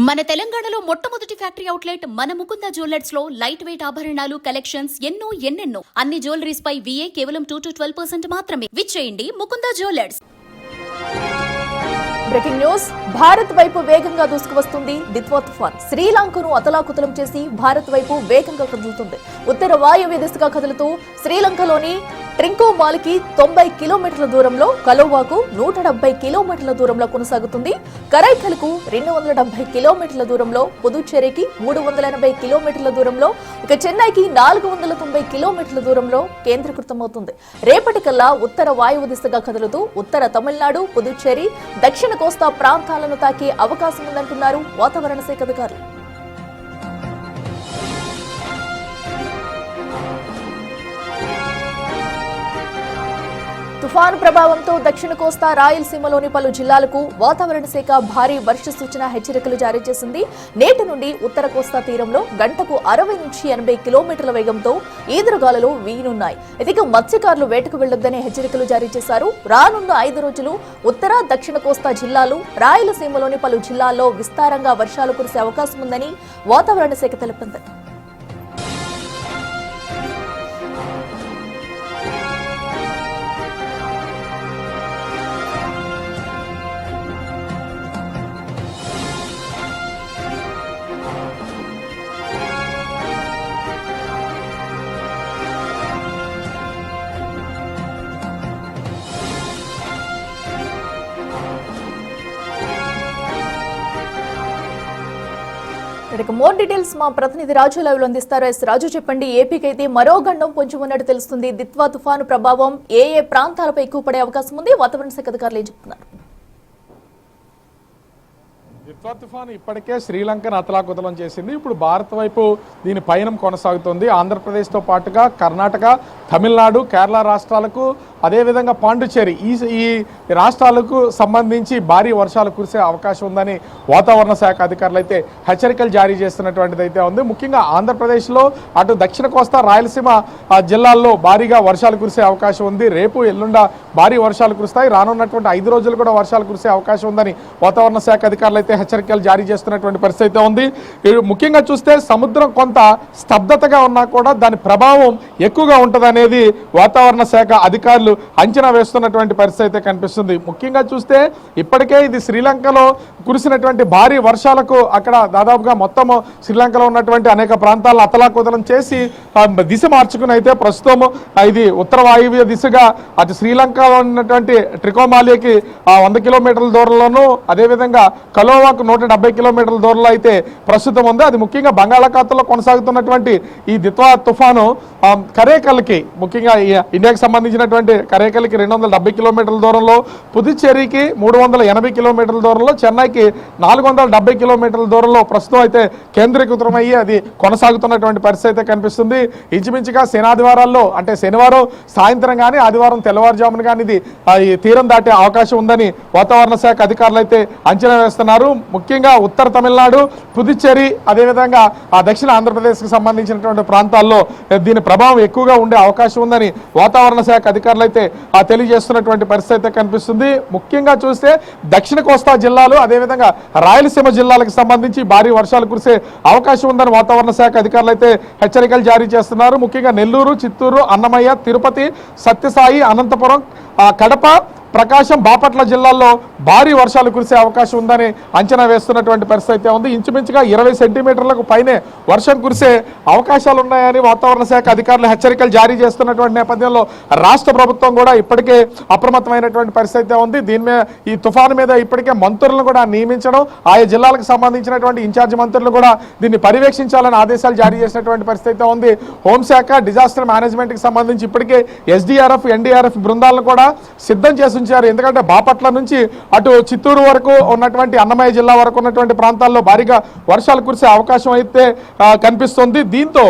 మన తెలంగాణలో మొట్టమొదటి ఫ్యాక్టరీ అవుట్లెట్ మన ముకుంద జ్యువెలర్స్ లో లైట్ వెయిట్ ఆభరణాలు కలెక్షన్స్ ఎన్నెన్నో అన్ని జ్యువెలరీస్ పై VA కేవలం 2 to 12% మాత్రమే. విచ్చేయండి Mukunda jewellers. Breaking news. Bharat వైపు వేగంగా దూసుకువస్తుంది దిత్వా తుఫాన్. శ్రీలంకను అతలాకుతలం చేసి భారత్ వైపు వేగంగా కదులుతుంది. ఉత్తర వాయువ్య దిశగా కదులుతూ శ్రీలంకలోని ట్రింకోమాలికి 90 కిలోమీటర్ల దూరంలో, కలోవాకు 170 కిలోమీటర్ల దూరంలో కొనసాగుతుంది. కరైకల్కు 270 కిలోమీటర్ల దూరంలో, పుదుచ్చేరికి 380 కిలోమీటర్ల దూరంలో, ఇక చెన్నైకి 490 కిలోమీటర్ల దూరంలో కేంద్రీకృతమవుతుంది. రేపటికల్లా ఉత్తర వాయువు దిశగా కదులుతూ ఉత్తర తమిళనాడు, పుదుచ్చేరి, దక్షిణ కోస్తా ప్రాంతాలను తాకే అవకాశం ఉందంటున్నారు వాతావరణ శాఖ అధికారులు. తుఫాను ప్రభావంతో దక్షిణ కోస్తా, రాయలసీమలోని పలు జిల్లాలకు వాతావరణ శాఖ భారీ వర్ష సూచన హెచ్చరికలు జారీ చేసింది. నేటి నుండి ఉత్తర కోస్తా తీరంలో గంటకు 60 నుంచి 80 కిలోమీటర్ల వేగంతో ఈదురుగాలులు వీయనున్నాయి. ఇదిగ మత్స్యకారులు వేటకు వెళ్లొద్దనే హెచ్చరికలు జారీ చేశారు. రానున్న 5 రోజులు ఉత్తర, దక్షిణ కోస్తా జిల్లాలు, రాయలసీమలోని పలు జిల్లాల్లో విస్తారంగా వర్షాలు కురిసే అవకాశం ఉందని వాతావరణ శాఖ తెలిపింది. మోర్ డీటెయిల్స్ మా ప్రతినిధి రాజు లైవ్ లో అందిస్తారు. రాజు, చెప్పండి. ఏపీకి అయితే మరో గండం పొంచి ఉన్నట్టు తెలుస్తుంది. దిత్వా తుఫాను ప్రభావం ఏ ప్రాంతాలపై ఎక్కువ పడే అవకాశం ఉంది? వాతావరణ శాఖ అధికారులు ఏం చెప్తున్నారు? దిత్వా తుఫాను ఇప్పటికే శ్రీలంకను అతలాకుతలం చేసింది. ఇప్పుడు భారత్ వైపు దీని పయనం కొనసాగుతుంది. ఆంధ్రప్రదేశ్తో పాటుగా కర్ణాటక, తమిళనాడు, కేరళ రాష్ట్రాలకు, అదేవిధంగా పాండిచ్చేరి, ఈ రాష్ట్రాలకు సంబంధించి భారీ వర్షాలు కురిసే అవకాశం ఉందని వాతావరణ శాఖ అధికారులు అయితే హెచ్చరికలు జారీ చేస్తున్నటువంటిది అయితే ఉంది. ముఖ్యంగా ఆంధ్రప్రదేశ్లో అటు దక్షిణ కోస్తా, రాయలసీమ జిల్లాల్లో భారీగా వర్షాలు కురిసే అవకాశం ఉంది. రేపు ఎల్లుండ భారీ వర్షాలు కురుస్తాయి. రానున్నటువంటి 5 రోజులు కూడా వర్షాలు కురిసే అవకాశం ఉందని వాతావరణ శాఖ అధికారులు అయితే హెచ్చరికలు జారీ చేస్తున్నటువంటి పరిస్థితి అయితే ఉంది. ముఖ్యంగా చూస్తే సముద్రం కొంత స్తబ్దతగా ఉన్నా కూడా దాని ప్రభావం ఎక్కువగా ఉంటుందనేది వాతావరణ శాఖ అధికారులు అంచనా వేస్తున్నటువంటి పరిస్థితి అయితే కనిపిస్తుంది. ముఖ్యంగా చూస్తే ఇప్పటికే ఇది శ్రీలంకలో కురిసినటువంటి భారీ వర్షాలకు అక్కడ దాదాపుగా మొత్తం శ్రీలంకలో ఉన్నటువంటి అనేక ప్రాంతాలను అతలాకుతలం చేసి దిశ మార్చుకుని అయితే ప్రస్తుతం ఇది ఉత్తర వాయువ్య దిశగా అటు శ్రీలంకలో ఉన్నటువంటి ట్రికోమాలియాకి 100 కిలోమీటర్ల దూరంలోనూ, అదేవిధంగా కలోవాకు 170 కిలోమీటర్ల దూరంలో అయితే ప్రస్తుతం ఉంది. అది ముఖ్యంగా బంగాళాఖాతంలో కొనసాగుతున్నటువంటి ఈ దిత్వా తుఫాను కరైకల్కి, ముఖ్యంగా ఇండియాకి సంబంధించినటువంటి కరైకల్కి 270 కిలోమీటర్ల దూరంలో, పుదుచ్చేరికి 380 కిలోమీటర్ల దూరంలో, చెన్నైకి 470 కిలోమీటర్ల దూరంలో ప్రస్తుతం అయితే కేంద్రీకృతమయ్యి అది కొనసాగుతున్నటువంటి పరిస్థితి అయితే కనిపిస్తుంది. ఇంచుమించుగా శనాదివారాల్లో, అంటే శనివారం సాయంత్రం కానీ ఆదివారం తెల్లవారుజామున కానీ ఇది తీరం దాటే అవకాశం ఉందని వాతావరణ శాఖ అధికారులు అయితే అంచనా వేస్తున్నారు. ముఖ్యంగా ఉత్తర తమిళనాడు, పుదుచ్చేరి, అదేవిధంగా దక్షిణ ఆంధ్రప్రదేశ్కి సంబంధించినటువంటి ప్రాంతాల్లో దీని ప్రభావం ఎక్కువగా ఉండే అవకాశం ఉందని వాతావరణ శాఖ అధికారులు అయితే తెలియజేస్తున్నటువంటి పరిస్థితి అయితే కనిపిస్తుంది. ముఖ్యంగా చూస్తే దక్షిణ కోస్తా జిల్లాలు, అదేవిధంగా రాయలసీమ జిల్లాలకు సంబంధించి భారీ వర్షాలు కురిసే అవకాశం ఉందని వాతావరణ శాఖ అధికారులు అయితే హెచ్చరికలు జారీ చేస్తున్నారు. ముఖ్యంగా నెల్లూరు, చిత్తూరు, అన్నమయ్య, తిరుపతి, సత్యసాయి, అనంతపురం, కడప, ప్రకాశం, బాపట్ల జిల్లాల్లో భారీ వర్షాలు కురిసే అవకాశం ఉందని అంచనా వేస్తున్నటువంటి పరిస్థితి అయితే ఉంది. ఇంచుమించుగా 20 సెంటీమీటర్లకు పైనే వర్షం కురిసే అవకాశాలు ఉన్నాయని వాతావరణ శాఖ అధికారులు హెచ్చరికలు జారీ చేస్తున్నటువంటి నేపథ్యంలో రాష్ట్ర ప్రభుత్వం కూడా ఇప్పటికే అప్రమత్తమైనటువంటి పరిస్థితి ఉంది. దీని మీద, ఈ తుఫాను మీద ఇప్పటికే మంత్రులను కూడా నియమించడం, ఆయా జిల్లాలకు సంబంధించినటువంటి ఇన్ఛార్జి మంత్రులు కూడా దీన్ని పర్యవేక్షించాలని ఆదేశాలు జారీ చేసినటువంటి పరిస్థితి ఉంది. హోంశాఖ, డిజాస్టర్ మేనేజ్మెంట్కి సంబంధించి ఇప్పటికే SDRF, NDRF బృందాలను కూడా సిద్ధం చేసి ఉంచారు. ఎందుకంటే బాపట్ల నుంచి అటు చిత్తూరు వరకు ఉన్నటువంటి, అన్నమయ్య జిల్లా వరకు ఉన్నటువంటి ప్రాంతాల్లో భారీగా వర్షాలు కురిసే అవకాశం అయితే కనిపిస్తుంది. దీంతో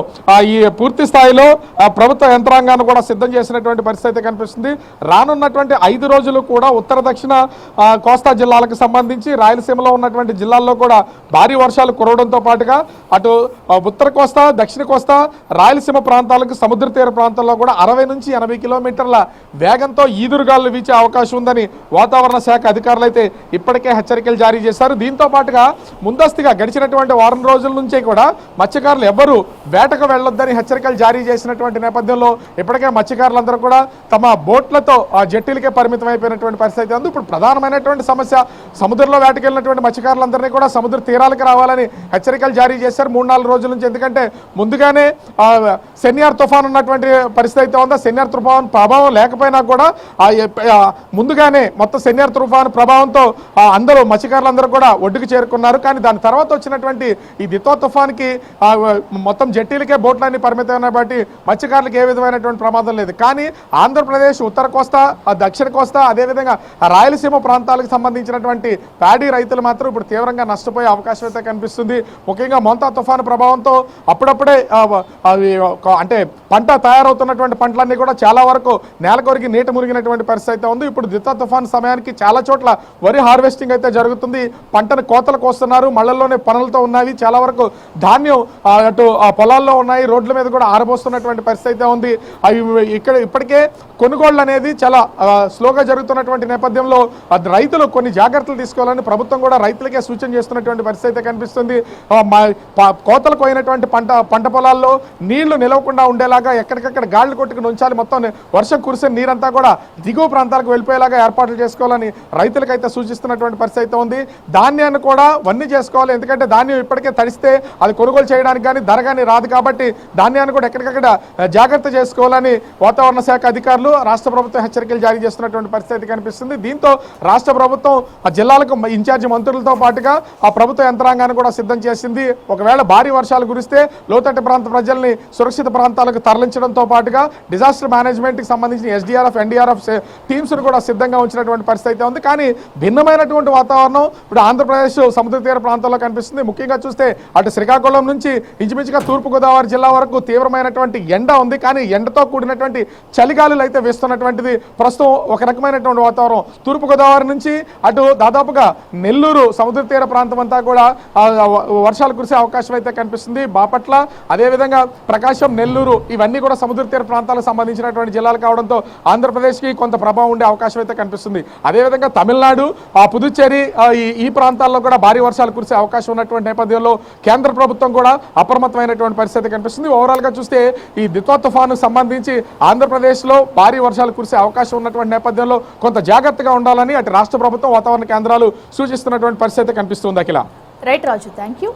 ఈ పూర్తి స్థాయిలో ప్రభుత్వ యంత్రాంగాన్ని కూడా సిద్ధం చేసినటువంటి పరిస్థితి కనిపిస్తుంది. రానున్నటువంటి 5 రోజులు కూడా ఉత్తర, దక్షిణ కోస్తా జిల్లాలకు సంబంధించి రాయలసీమలో ఉన్నటువంటి జిల్లాల్లో కూడా భారీ వర్షాలు కురవడంతో పాటుగా అటు ఉత్తర కోస్తా, దక్షిణ కోస్తా, రాయలసీమ ప్రాంతాలకు, సముద్ర తీర ప్రాంతాల్లో కూడా 60 నుంచి 80 కిలోమీటర్ల వేగంతో ఈదురుగాలు వీచే అవకాశం అవకాశం ఉందని వాతావరణ శాఖ అధికారులు అయితే ఇప్పటికే హెచ్చరికలు జారీ చేశారు. దీంతో పాటుగా ముందస్తుగా గడిచినటువంటి వారం రోజుల నుంచే కూడా మత్స్యకారులు ఎవ్వరూ వేటకు వెళ్లొద్దని హెచ్చరికలు జారీ చేసినటువంటి నేపథ్యంలో ఇప్పటికే మత్స్యకారులందరూ కూడా తమ బోట్లతో ఆ జట్టీలకే పరిమితం అయిపోయినటువంటి పరిస్థితి ఉంది. ఇప్పుడు ప్రధానమైనటువంటి సమస్య సముద్రంలో వేటకెళ్ళినటువంటి మత్స్యకారులందరినీ కూడా సముద్ర తీరాలకు రావాలని హెచ్చరికలు జారీ చేశారు 3-4 రోజుల నుంచి. ఎందుకంటే ముందుగానే సెన్యార్ తుఫాన్ ఉన్నటువంటి పరిస్థితి అయితే ఉందా. సెన్యార్ తుఫాన్ ప్రభావం లేకపోయినా కూడా ముందుగానే మొత్తం సెన్యార్ తుఫాన్ ప్రభావంతో అందరూ మత్స్యకారులందరూ కూడా ఒడ్డుకు చేరుకున్నారు. కానీ దాని తర్వాత వచ్చినటువంటి ఈ దిత్వా తుఫాన్కి మొత్తం జట్టీలకే బోట్లన్నీ పరిమితమైన బట్టి మత్స్యకారులకు ఏ విధమైనటువంటి ప్రమాదం లేదు. కానీ ఆంధ్రప్రదేశ్ ఉత్తర కోస్తా దక్షిణ కోస్తా అదేవిధంగా రాయలసీమ ప్రాంతాలకు సంబంధించినటువంటి ప్యాడీ రైతులు మాత్రం ఇప్పుడు తీవ్రంగా నష్టపోయే అవకాశం అయితే కనిపిస్తుంది. ముఖ్యంగా మోంతా తుఫాను ప్రభావంతో అప్పుడప్పుడే అంటే పంట తయారవుతున్నటువంటి పంటలన్నీ కూడా చాలా వరకు నేల కొరికి నీట మురిగినటువంటి పరిస్థితి అయితే ఉంది. ఇప్పుడు దిత్వా తుఫాను సమయానికి చాలా చోట్ల వరి హార్వెస్టింగ్ అయితే జరుగుతుంది. పంటను కోతలు కోస్తున్నారు. మళ్ళల్లోనే పనులతో ఉన్నవి. చాలా వరకు ధాన్యం అటు పొలాల్లో ఉన్నాయి. రోడ్ల మీద కూడా ఆరబోస్తున్నటువంటి పరిస్థితి అయితే ఉంది. అవి ఇక్కడ ఇప్పటికే కొనుగోళ్లు అనేది చాలా స్లోగా జరుగుతున్నటువంటి నేపథ్యంలో రైతులు కొన్ని జాగ్రత్తలు తీసుకోవాలని ప్రభుత్వం కూడా రైతులకే సూచన చేస్తున్నటువంటి పరిస్థితి అయితే కనిపిస్తుంది. కోతలు పోయినటువంటి పంట పొలాల్లో నీళ్లు నిలవకుండా ఉండేలాగా ఎక్కడికక్కడ గాళ్లు కొట్టుకుని ఉంచాలి. మొత్తం వర్షం కురిసే నీరంతా కూడా దిగువ ప్రాంతాలకు వెళ్ళిపోయేలాగా ఏర్పాట్లు చేసుకోవాలని రైతులకైతే సూచిస్తున్నటువంటి పరిస్థితి అయితే ఉంది. ధాన్యాన్ని కూడా వన్నీ చేసుకోవాలి. ఎందుకంటే ధాన్యం ఇప్పటికే తడిస్తే అది కొనుగోలు చేయడానికి కానీ ధర కానీ రాదు. కాబట్టి ధాన్యాన్ని కూడా ఎక్కడికక్కడ జాగ్రత్త చేసుకోవాలని వాతావరణ శాఖ అధికారులు రాష్ట్ర ప్రభుత్వం హెచ్చరికలు జారీ చేస్తున్నటువంటి పరిస్థితి కనిపిస్తుంది. దీంతో రాష్ట్ర ప్రభుత్వం ఆ జిల్లాలకు ఇన్ఛార్జి మంత్రులతో పాటుగా ఆ ప్రభుత్వ యంత్రాంగాన్ని కూడా సిద్ధం చేసింది. ఒకవేళ భారీ వర్షాలు కురిస్తే లోతట్టు ప్రాంత ప్రజల్ని సురక్షిత ప్రాంతాలకు తరలించడంతో పాటుగా డిజాస్టర్ మేనేజ్మెంట్కి సంబంధించిన ఎస్డీఆర్ఎఫ్ ఎన్డీఆర్ఎఫ్ టీమ్స్ను కూడా సిద్ధంగా ఉంచినటువంటి పరిస్థితి అయితే ఉంది. కానీ భిన్నమైనటువంటి వాతావరణం ఇప్పుడు ఆంధ్రప్రదేశ్ సముద్ర తీర ప్రాంతాల్లో కనిపిస్తుంది. ముఖ్యంగా చూస్తే అటు శ్రీకాకుళం నుంచి ఇంచుమించుగా తూర్పుగోదావరి జిల్లా వరకు తీవ్రమైనటువంటి ఎండ ఉంది. కానీ ఎండతో కూడినటువంటి చలిగాలులు అయితే వేస్తున్నటువంటిది ప్రస్తుతం ఒక రకమైనటువంటి వాతావరణం. తూర్పుగోదావరి నుంచి అటు దాదాపుగా నెల్లూరు సముద్ర తీర ప్రాంతం అంతా కూడా వర్షాలు కురిసే అవకాశం అయితే కనిపిస్తుంది. బాపట్ల అదేవిధంగా ప్రకాశం నెల్లూరు ఇవన్నీ కూడా సముద్ర తీర ప్రాంతాలకు సంబంధించినటువంటి జిల్లాలు కావడంతో ఆంధ్రప్రదేశ్కి కొంత ప్రభావం ఉండే అవకాశం అయితే కనిపిస్తుంది. అదేవిధంగా తమిళనాడు పుదుచ్చేరి ఈ ప్రాంతాల్లో కూడా భారీ వర్షాలు కురిసే అవకాశం ఉన్నటువంటి నేపథ్యంలో కేంద్ర ప్రభుత్వం కూడా అప్రమత్తమైనటువంటి పరిస్థితి కనిపిస్తుంది. ఓవరాల్గా చూస్తే ఈ దిత్వా తుఫాను సంబంధించి ఆంధ్రప్రదేశ్లో భారీ వర్షాలు కురిసే అవకాశం ఉన్నటువంటి నేపథ్యంలో కొంత జాగ్రత్తగా ఉండాలని అటు రాష్ట్ర ప్రభుత్వం వాతావరణ కేంద్రాలు సూచిస్తున్నటువంటి పరిస్థితి కనిపిస్తుంది. Akhila. Right Raju, thank you.